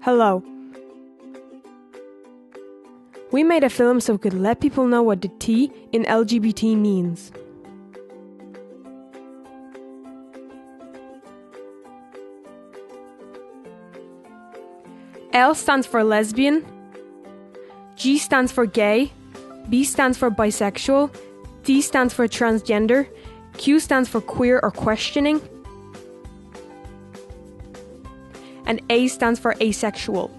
Hello. We made a film so we could let people know what the T in LGBT means. L stands for lesbian, G stands for gay, B stands for bisexual, T stands for transgender, Q stands for queer or questioning, and A stands for asexual.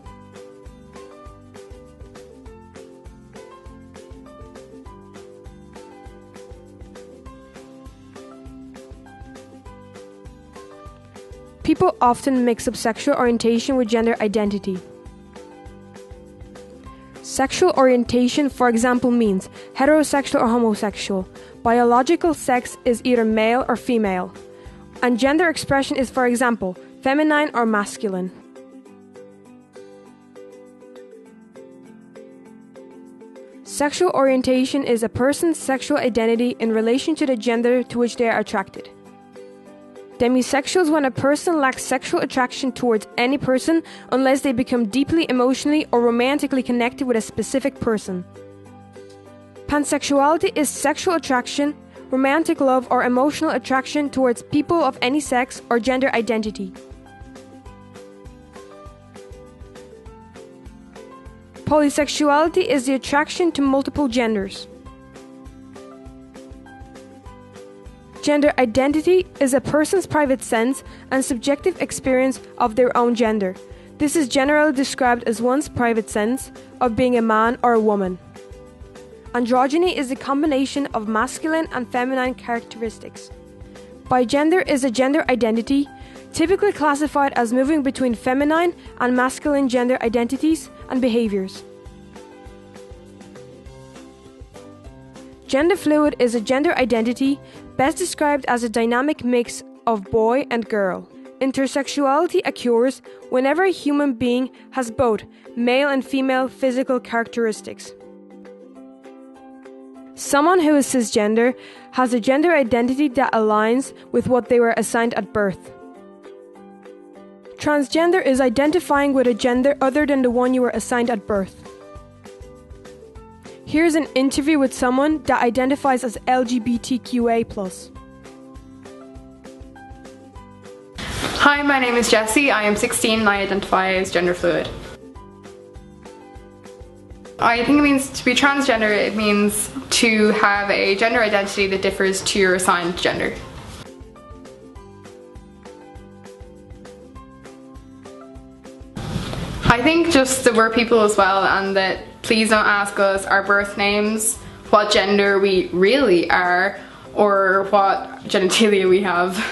People often mix up sexual orientation with gender identity. Sexual orientation, for example, means heterosexual or homosexual. Biological sex is either male or female. And gender expression is, for example, feminine or masculine. Sexual orientation is a person's sexual identity in relation to the gender to which they are attracted. Demisexual is when a person lacks sexual attraction towards any person unless they become deeply emotionally or romantically connected with a specific person. Pansexuality is sexual attraction, romantic love or emotional attraction towards people of any sex or gender identity. Polysexuality is the attraction to multiple genders. Gender identity is a person's private sense and subjective experience of their own gender. This is generally described as one's private sense of being a man or a woman. Androgyny is a combination of masculine and feminine characteristics. Bigender is a gender identity, typically classified as moving between feminine and masculine gender identities and behaviors. Gender fluid is a gender identity best described as a dynamic mix of boy and girl. Intersexuality occurs whenever a human being has both male and female physical characteristics. Someone who is cisgender has a gender identity that aligns with what they were assigned at birth. Transgender is identifying with a gender other than the one you were assigned at birth. Here's an interview with someone that identifies as LGBTQA+. Hi, my name is Jessie. I am 16 and I identify as gender fluid. I think it means to be transgender, it means to have a gender identity that differs to your assigned gender. I think just that we're people as well, and that please don't ask us our birth names, what gender we really are, or what genitalia we have.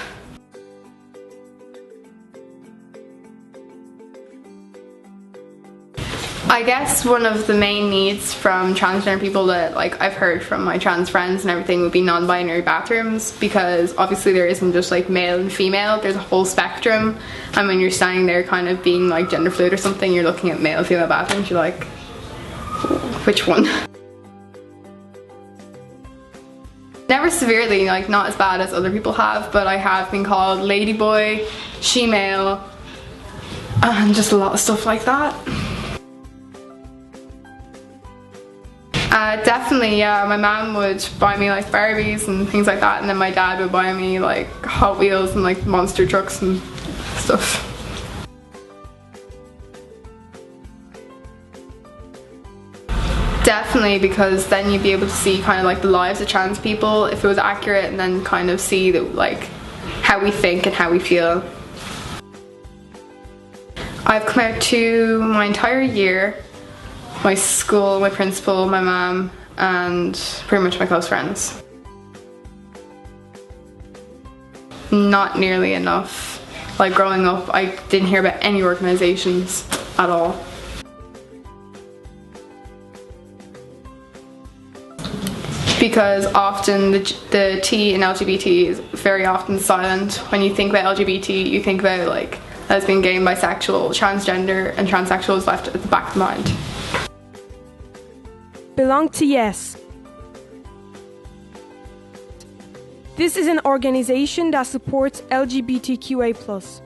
I guess one of the main needs from transgender people that I've heard from my trans friends and everything would be non-binary bathrooms, because obviously there isn't just male and female, there's a whole spectrum, and when you're standing there kind of being gender fluid or something, you're looking at male and female bathrooms, you're like, which one? Never severely, not as bad as other people have, but I have been called ladyboy, she-male, and just a lot of stuff like that. Definitely, yeah. My mum would buy me Barbies and things like that, and then my dad would buy me Hot Wheels and monster trucks and stuff. Definitely, because then you'd be able to see kind of the lives of trans people if it was accurate, and then kind of see that how we think and how we feel. I've come out to my entire year, my school, my principal, my mum, and pretty much my close friends. Not nearly enough. Growing up, I didn't hear about any organisations at all. Because often the T in LGBT is very often silent. When you think about LGBT, you think about lesbian, gay, bisexual, transgender, and transsexual is left at the back of the mind. Belong to Yes. This is an organization that supports LGBTQA+.